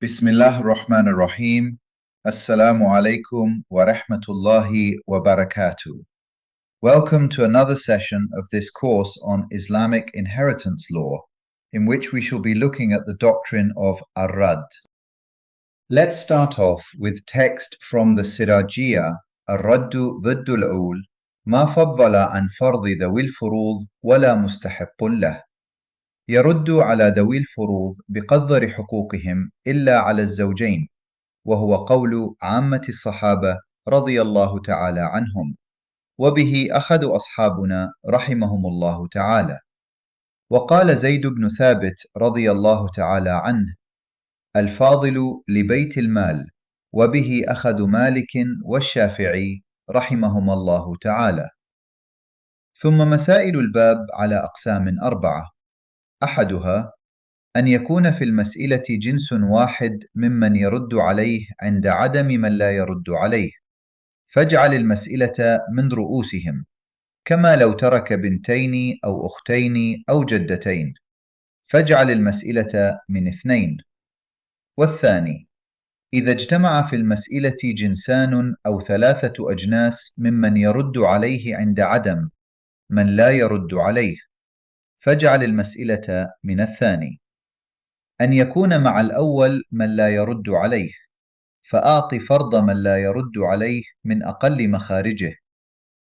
Bismillah ar-Rahman ar-Rahim. Assalamu alaikum wa rahmatullahi wa barakatuh. Welcome to another session of this course on Islamic inheritance law, in which we shall be looking at the doctrine of Al Radd. Let's start off with text from the Sirajiyya, Ar-Raddu Viddul Ul, Ma faddala an fardi dawil furud wala mustahiqqun lah. يرد على ذوي الفروض بقدر حقوقهم إلا على الزوجين، وهو قول عامة الصحابة رضي الله تعالى عنهم، وبه أخذ أصحابنا رحمهم الله تعالى. وقال زيد بن ثابت رضي الله تعالى عنه: الفاضل لبيت المال، وبه أخذ مالك والشافعي رحمهما الله تعالى. ثم مسائل الباب على أقسام 4: أحدها أن يكون في المسألة جنس واحد ممن يرد عليه عند عدم من لا يرد عليه، فاجعل المسألة من رؤوسهم، كما لو ترك بنتين أو أختين أو جدتين، فاجعل المسألة من 2. والثاني: إذا اجتمع في المسألة جنسان أو 3 أجناس ممن يرد عليه عند عدم من لا يرد عليه، فاجعل المسألة من 2. أن يكون مع الأول من لا يرد عليه، فأعط فرض من لا يرد عليه من أقل مخارجه،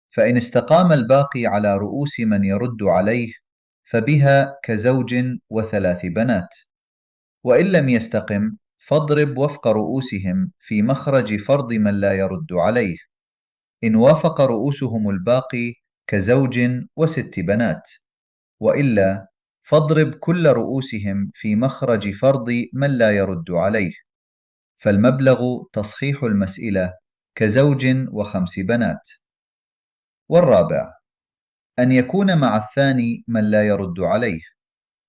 فإن استقام الباقي على رؤوس من يرد عليه فبها كزوج و3 بنات، وإن لم يستقم فاضرب وفق رؤوسهم في مخرج فرض من لا يرد عليه، إن وافق رؤوسهم الباقي كزوج و6 بنات، وإلا فاضرب كل رؤوسهم في مخرج فرض من لا يرد عليه، فالمبلغ تصحيح المسألة كزوج و5 بنات. والرابع: أن يكون مع الثاني من لا يرد عليه،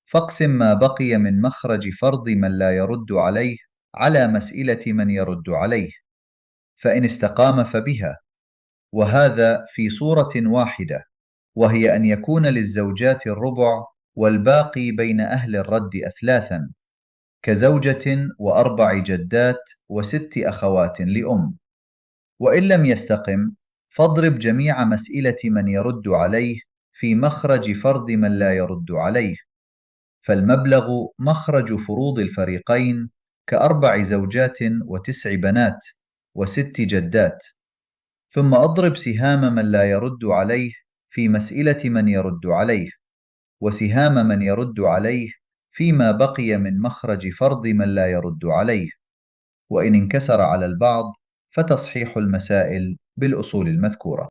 فاقسم ما بقي من مخرج فرض من لا يرد عليه على مسألة من يرد عليه، فإن استقام فبها، وهذا في صورة واحدة، وهي أن يكون للزوجات الربع والباقي بين أهل الرد 3، كزوجة و4 جدات و6 أخوات لأم. وإن لم يستقم فاضرب جميع مسألة من يرد عليه في مخرج فرض من لا يرد عليه، فالمبلغ مخرج فروض الفريقين ك4 زوجات و9 بنات و6 جدات، ثم أضرب سهام من لا يرد عليه في مسألة من يرد عليه، وسهام من يرد عليه فيما بقي من مخرج فرض من لا يرد عليه، وإن انكسر على البعض فتصحيح المسائل بالأصول المذكورة.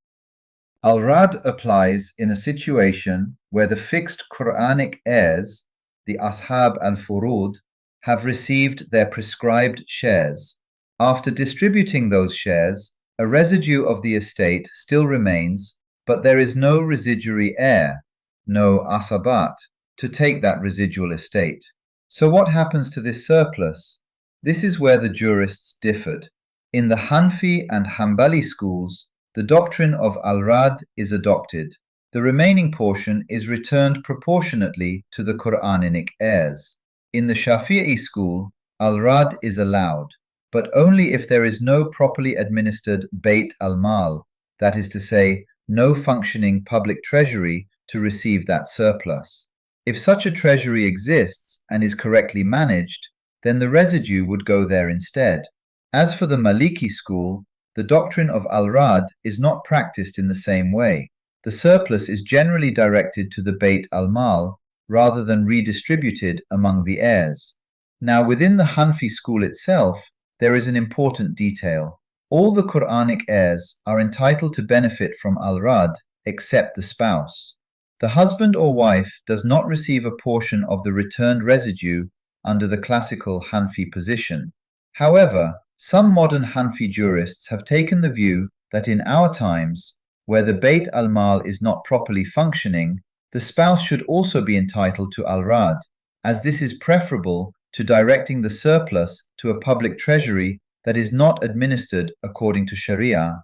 Al Radd applies in a situation where the fixed Quranic heirs, the Ashab al-Furud, have received their prescribed shares. After distributing those shares, a residue of the estate still remains, but there is no residuary heir, no asabat, to take that residual estate. So what happens to this surplus? This is where the jurists differed. In the Hanfi and Hanbali schools, the doctrine of Al Radd is adopted. The remaining portion is returned proportionately to the Quranic heirs. In the Shafi'i school, Al Radd is allowed, but only if there is no properly administered Bayt al-Mal, that is to say, no functioning public treasury to receive that surplus. If such a treasury exists and is correctly managed, then the residue would go there instead. As for the Maliki school, the doctrine of Al Radd is not practiced in the same way. The surplus is generally directed to the Bayt al-Mal rather than redistributed among the heirs. Now, within the Hanfi school itself, there is an important detail. All the Quranic heirs are entitled to benefit from Al Radd except the spouse. The husband or wife does not receive a portion of the returned residue under the classical Hanfi position. However, some modern Hanfi jurists have taken the view that in our times, where the Bayt al-Mal is not properly functioning, the spouse should also be entitled to Al Radd, as this is preferable to directing the surplus to a public treasury that is not administered according to Sharia.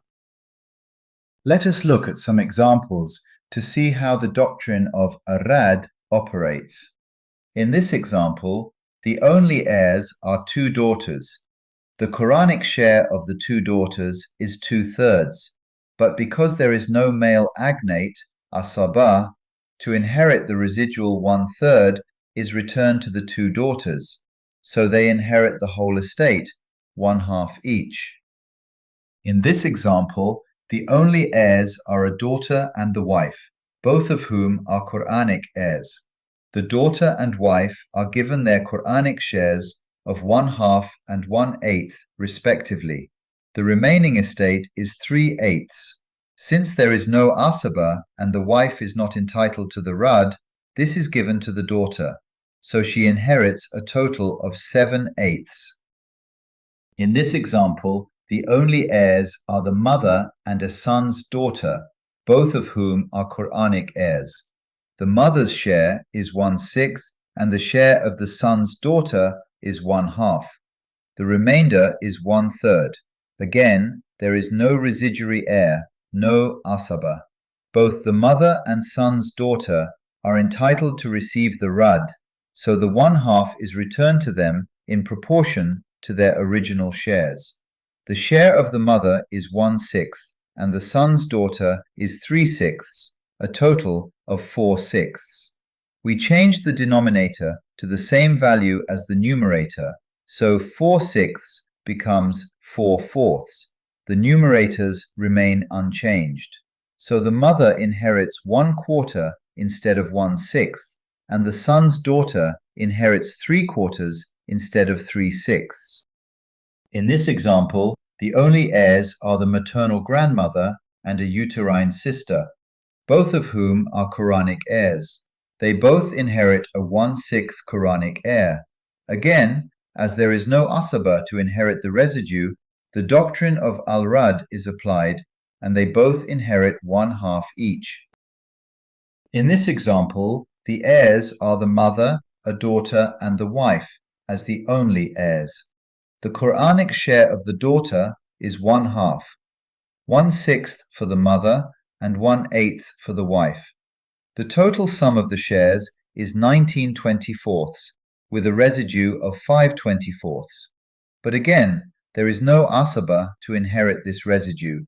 Let us look at some examples to see how the doctrine of Al Radd operates. In this example, The only heirs are two daughters. The Quranic share of the two daughters is 2/3, but because there is no male agnate, asaba, to inherit the residual 1/3 is returned to the two daughters, so they inherit the whole estate, 1/2 each. In this example, the only heirs are a daughter and the wife, both of whom are Quranic heirs. The daughter and wife are given their Quranic shares of 1/2 and 1/8 respectively. The remaining estate is 3/8. Since there is no asaba and the wife is not entitled to the radd, this is given to the daughter, so she inherits a total of 7/8. In this example, the only heirs are the mother and a son's daughter, both of whom are Quranic heirs. The mother's share is 1/6 and the share of the son's daughter is 1/2. The remainder is 1/3. Again, there is no residuary heir, no asaba. Both the mother and son's daughter are entitled to receive the radd, so the 1/2 is returned to them in proportion to their original shares. The share of the mother is 1/6 and the son's daughter is 3/6, a total of 4/6. We change the denominator to the same value as the numerator, so 4/6 becomes 4/4. The numerators remain unchanged. So the mother inherits 1/4 instead of 1/6, and the son's daughter inherits 3/4 instead of 3/6. In this example, the only heirs are the maternal grandmother and a uterine sister, both of whom are Quranic heirs. They both inherit a 1/6 Quranic heir. Again, as there is no asaba to inherit the residue, the doctrine of Al Radd is applied, and they both inherit 1/2 each. In this example, the heirs are the mother, a daughter, and the wife, as the only heirs. The Quranic share of the daughter is 1/2, 1/6 for the mother, and 1/8 for the wife. The total sum of the shares is 19/24, with a residue of 5/24. But again, there is no asaba to inherit this residue,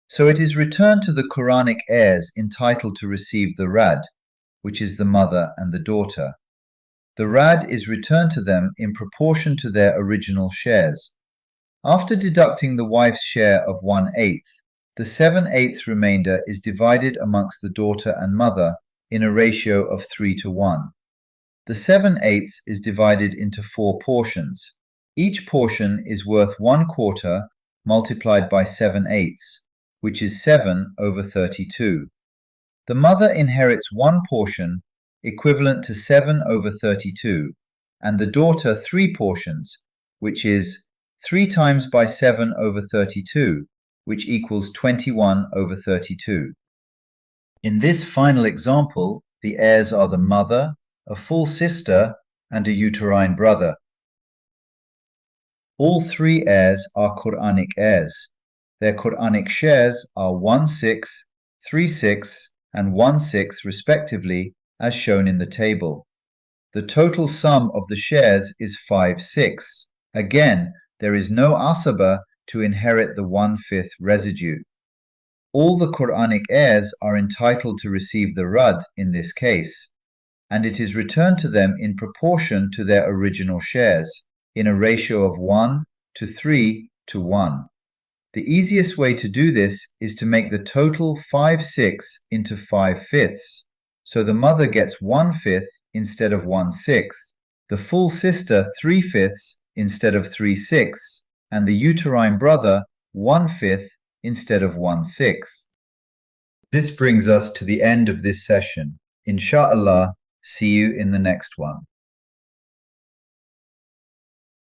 so it is returned to the Quranic heirs entitled to receive the radd, which is the mother and the daughter. The radd is returned to them in proportion to their original shares. After deducting the wife's share of 1/8, the 7/8 remainder is divided amongst the daughter and mother in a ratio of 3:1. The 7/8 is divided into 4 portions. Each portion is worth 1/4 multiplied by 7/8, which is 7/32. The mother inherits 1 portion, equivalent to 7/32, and the daughter 3 portions, which is 3 times by 7/32, which equals 21/32. In this final example, the heirs are the mother, a full sister, and a uterine brother. All 3 heirs are Quranic heirs. Their Quranic shares are 1/6, 3/6, and 1/6 respectively, as shown in the table. The total sum of the shares is 5/6. Again, there is no asaba to inherit the 1/5 residue. All the Quranic heirs are entitled to receive the radd in this case, and it is returned to them in proportion to their original shares, in a ratio of 1:3:1. The easiest way to do this is to make the total 5/6 into 5/5, so the mother gets 1/5 instead of 1/6, the full sister 3/5 instead of 3/6, and the uterine brother 1/5 instead of 1/6. This brings us to the end of this session. Insha'Allah, see you in the next one.